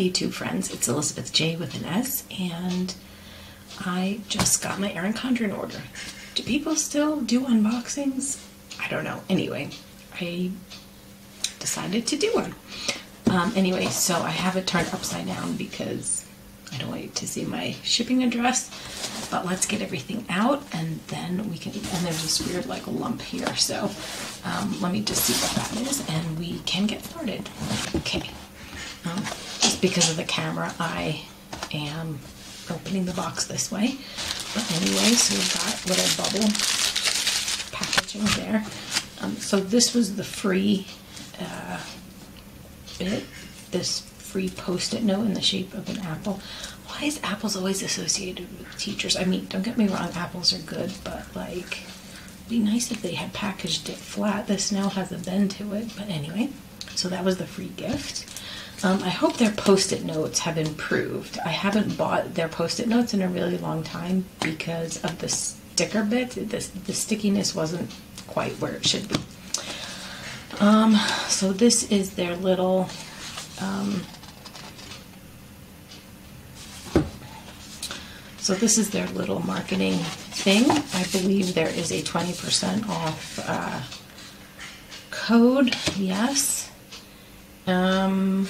YouTube friends. It's Elizabeth J with an S, and I just got my Erin Condren order. Do people still do unboxings? I don't know. Anyway, I decided to do one. Anyway, so I have it turned upside down because I don't want you to see my shipping address, but let's get everything out and then we can, and there's this weird like lump here, so let me just see what that is and we can get started. Okay, just because of the camera I am opening the box this way, but anyway, so we've got little bubble packaging there. So this was the free bit, this free post-it note in the shape of an apple. Why is apples always associated with teachers? I mean, don't get me wrong, apples are good, but like, it'd be nice if they had packaged it flat. This now has a bend to it, but anyway, so that was the free gift. I hope their post-it notes have improved. I haven't bought their post-it notes in a really long time because of the sticker bit. The stickiness wasn't quite where it should be. So this is their little so this is their little marketing thing. I believe there is a 20% off code, yes. And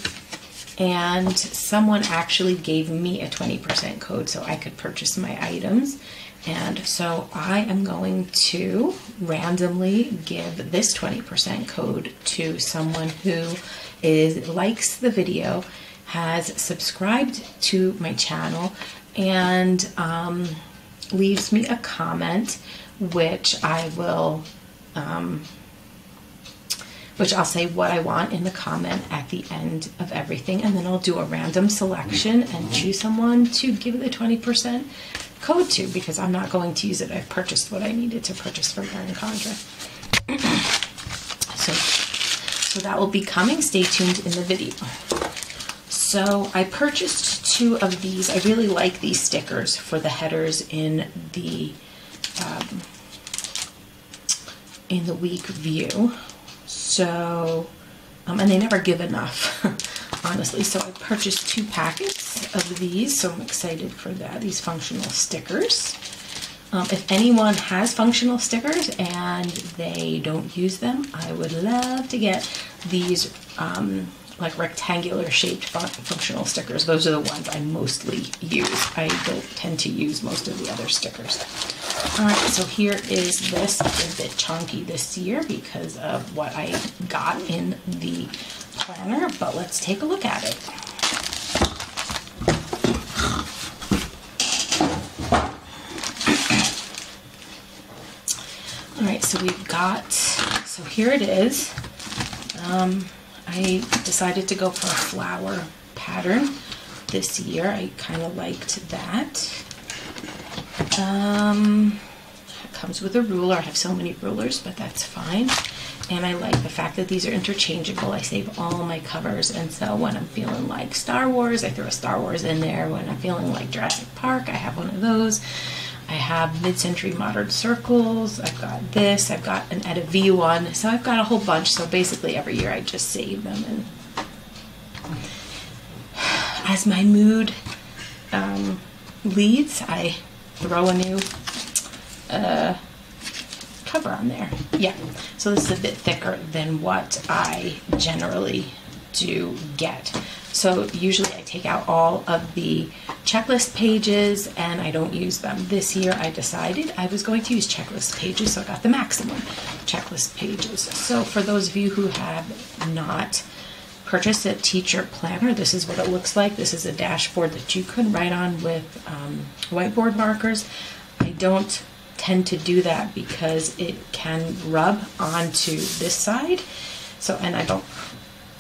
someone actually gave me a 20% code so I could purchase my items. And so I am going to randomly give this 20% code to someone who likes the video, has subscribed to my channel, and leaves me a comment, which I will, which I'll say what I want in the comment at the end of everything, and then I'll do a random selection and choose someone to give the 20% code to, because I'm not going to use it. I've purchased what I needed to purchase from Erin Condren. So that will be coming. Stay tuned in the video. So I purchased 2 of these. I really like these stickers for the headers in the week view. So, and they never give enough, honestly. So I purchased 2 packets of these. So I'm excited for that. These functional stickers. If anyone has functional stickers and they don't use them, I would love to get these like rectangular shaped functional stickers. Those are the ones I mostly use. I don't tend to use most of the other stickers. All right, so here is this. It's a bit chunky this year because of what I got in the planner, but let's take a look at it. All right, so we've got, so here it is. I decided to go for a flower pattern this year. I kind of liked that. It comes with a ruler. I have so many rulers, but that's fine. And I like the fact that these are interchangeable. I save all my covers, and so when I'm feeling like Star Wars, I throw a Star Wars in there. When I'm feeling like Jurassic Park, I have one of those. I have mid-century modern circles. I've got this. I've got an Etta V one. So I've got a whole bunch. So basically every year I just save them. And as my mood leads, I throw a new cover on there. Yeah. So this is a bit thicker than what I generally do get. So usually I take out all of the checklist pages and I don't use them. This year I decided I was going to use checklist pages, so I got the maximum checklist pages. So for those of you who have not purchased a teacher planner, this is what it looks like. This is a dashboard that you could write on with whiteboard markers. I don't tend to do that because it can rub onto this side. So, and I don't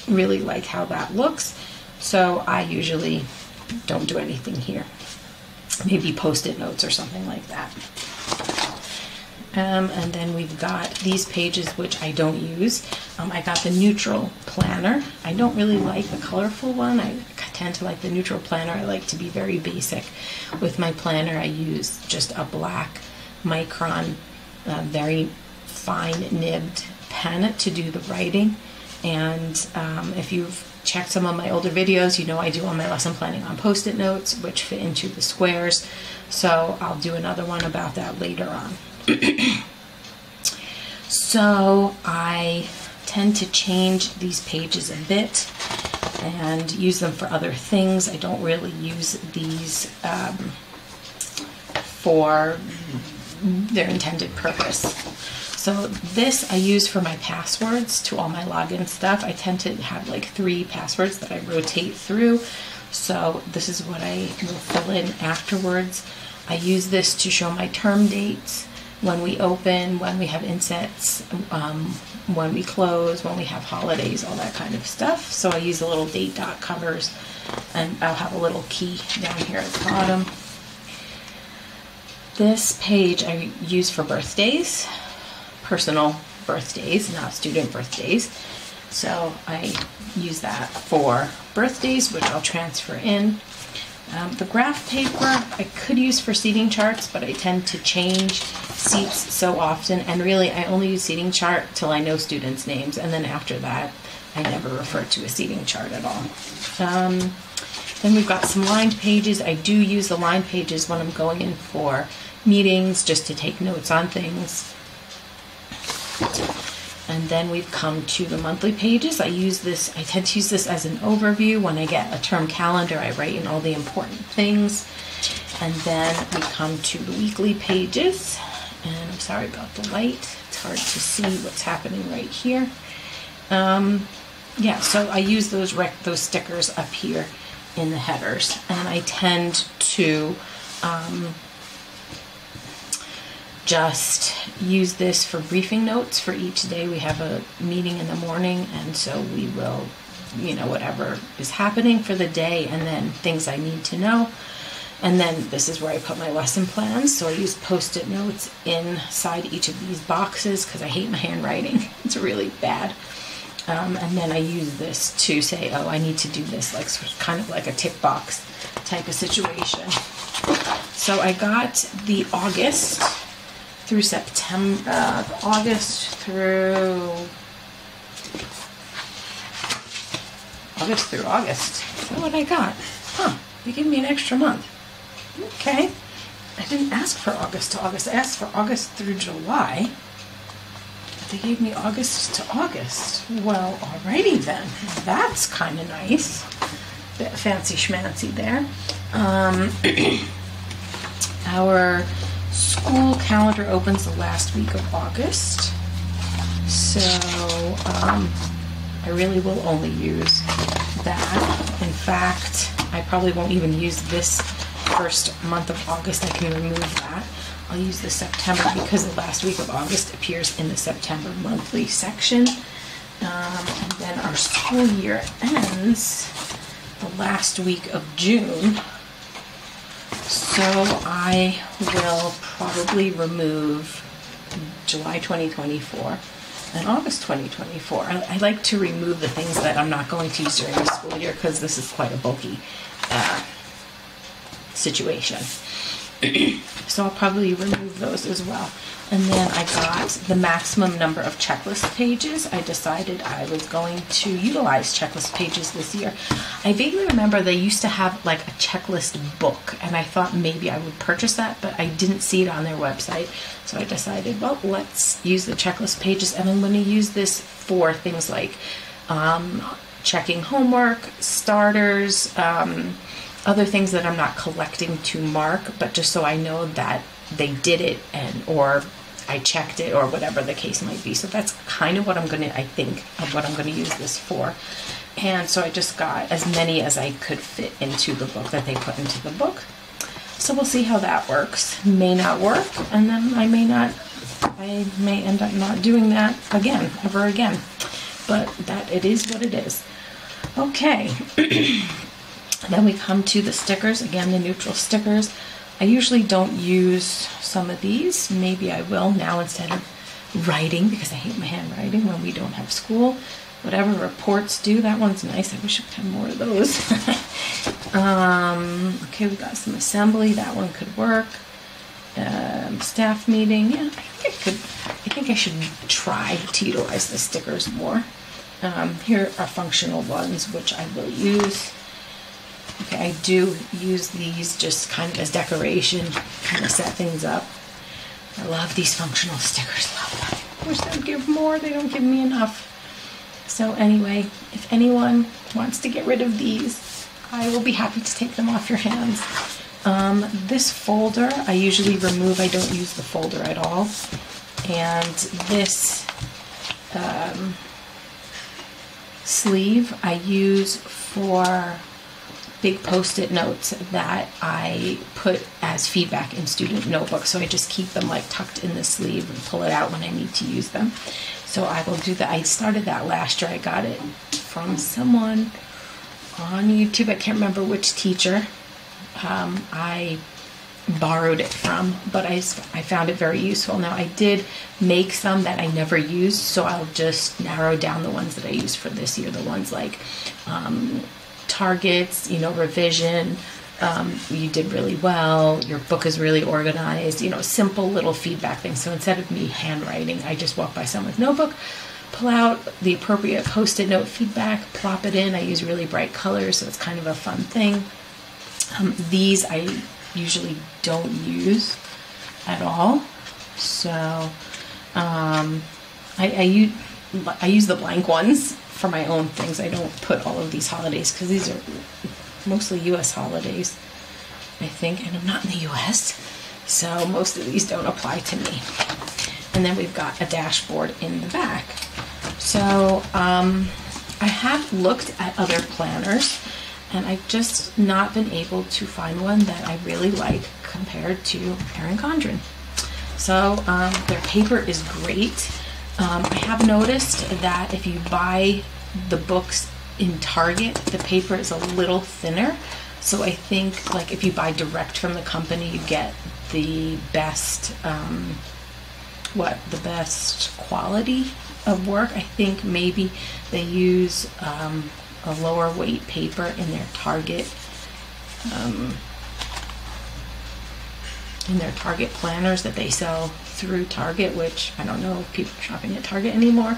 really like how that looks. So I usually don't do anything here. Maybe post-it notes or something like that. And then we've got these pages, which I don't use. I got the neutral planner. I don't really like the colorful one. I tend to like the neutral planner. I like to be very basic with my planner. I use just a black micron, very fine nibbed pen to do the writing. And if you've checked some of my older videos, you know I do all my lesson planning on Post-it notes, which fit into the squares. So I'll do another one about that later on. So I tend to change these pages a bit and use them for other things. I don't really use these for their intended purpose. So this I use for my passwords to all my login stuff. I tend to have like 3 passwords that I rotate through. So this is what I will fill in afterwards. I use this to show my term dates, when we open, when we have insets, when we close, when we have holidays, all that kind of stuff. So I use the little date dot covers, and I'll have a little key down here at the bottom. This page I use for birthdays, personal birthdays, not student birthdays. So I use that for birthdays, which I'll transfer in. The graph paper I could use for seating charts, but I tend to change seats so often, and really I only use seating chart till I know students' names, and then after that I never refer to a seating chart at all. Then we've got some lined pages. I do use the lined pages when I'm going in for meetings, just to take notes on things. And then we've come to the monthly pages. I tend to use this as an overview. When I get a term calendar, I write in all the important things. And then we come to the weekly pages. And I'm sorry about the light. It's hard to see what's happening right here. Yeah, so I use those stickers up here in the headers. And I tend to just use this for briefing notes for each day. We have a meeting in the morning, and so we will, whatever is happening for the day, and then things I need to know. And then this is where I put my lesson plans. So I use Post-it notes inside each of these boxes because I hate my handwriting. It's really bad. And then I use this to say, oh, I need to do this, like kind of like a tick box type of situation. So I got the August through September, August through August. Is that what I got? Huh, they gave me an extra month. Okay. I didn't ask for August to August. I asked for August through July. But they gave me August to August. Well, alrighty then. That's kind of nice. Bit fancy schmancy there. Our school calendar opens the last week of August, so I really will only use that. In fact, I probably won't even use this first month of August. I can remove that. I'll use the September because the last week of August appears in the September monthly section. And then our school year ends the last week of June. So I will probably remove July 2024 and August 2024. I like to remove the things that I'm not going to use during the school year because this is quite a bulky situation. So I'll probably remove those as well. And then I got the maximum number of checklist pages. I decided I was going to utilize checklist pages this year. I vaguely remember they used to have like a checklist book, and I thought maybe I would purchase that, but I didn't see it on their website. So I decided, well, let's use the checklist pages, and I'm going to use this for things like checking homework, starters, other things that I'm not collecting to mark, but just so I know that they did it or I checked it or whatever the case might be. So that's kind of what I'm going to use this for. And so I just got as many as I could fit into the book that they put into the book. So we'll see how that works. May not work, and then I may end up not doing that ever again. But that it is what it is. Okay. Then we come to the stickers. Again, the neutral stickers. I usually don't use some of these. Maybe I will now instead of writing, because I hate my handwriting when we don't have school. Whatever reports do, that one's nice. I wish I could have more of those. Okay, we got some assembly. That one could work. Staff meeting. Yeah, I think I should try to utilize the stickers more. Here are functional ones, which I will use. Okay, I do use these just kind of as decoration, kind of set things up. I love these functional stickers, love them. I wish they would give more, they don't give me enough. So anyway, if anyone wants to get rid of these, I will be happy to take them off your hands. This folder, I usually remove, I don't use the folder at all. And this sleeve I use for big post-it notes that I put as feedback in student notebooks. So I just keep them like tucked in the sleeve and pull it out when I need to use them. So I will do that. I started that last year. I got it from someone on YouTube. I can't remember which teacher I borrowed it from, but I found it very useful. Now I did make some that I never used, so I'll just narrow down the ones that I used for this year. The ones like targets, revision, you did really well, your book is really organized, simple little feedback things. So instead of me handwriting, I just walk by someone's notebook, pull out the appropriate post-it note feedback, plop it in. I use really bright colors, so it's kind of a fun thing. These I usually don't use at all, so I use the blank ones for my own things. I don't put all of these holidays because these are mostly US holidays, I think, and I'm not in the US, so most of these don't apply to me. And then we've got a dashboard in the back. So I have looked at other planners, and I've just not been able to find one that I really like compared to Erin Condren. So their paper is great. I have noticed that if you buy the books in Target, the paper is a little thinner. So I think like if you buy direct from the company, you get the best, the best quality of work. I think maybe they use a lower weight paper in their Target planners that they sell through Target, which I don't know if people are shopping at Target anymore.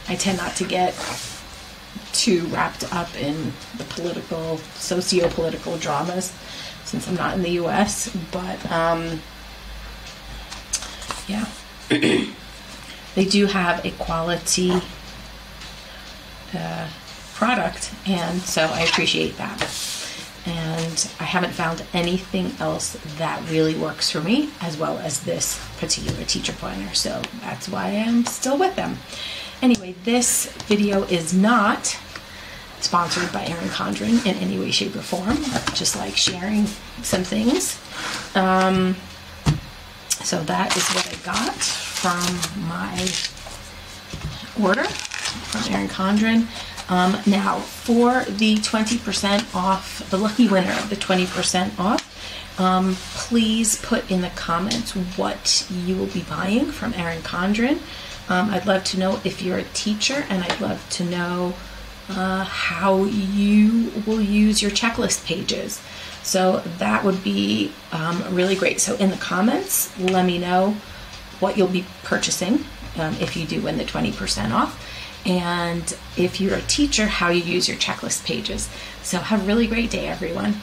I tend not to get too wrapped up in the socio-political dramas since I'm not in the US, but yeah. They do have a quality product, and so I appreciate that. And I haven't found anything else that really works for me as well as this particular teacher planner, so that's why I'm still with them. Anyway, this video is not sponsored by Erin Condren in any way, shape, or form. I just like sharing some things. So that is what I got from my order from Erin Condren. Now, for the 20% off, the lucky winner of the 20% off, please put in the comments what you will be buying from Erin Condren. I'd love to know if you're a teacher, and I'd love to know how you will use your checklist pages. So that would be really great. So in the comments, let me know what you'll be purchasing if you do win the 20% off. And if you're a teacher, how you use your checklist pages. So have a really great day, everyone.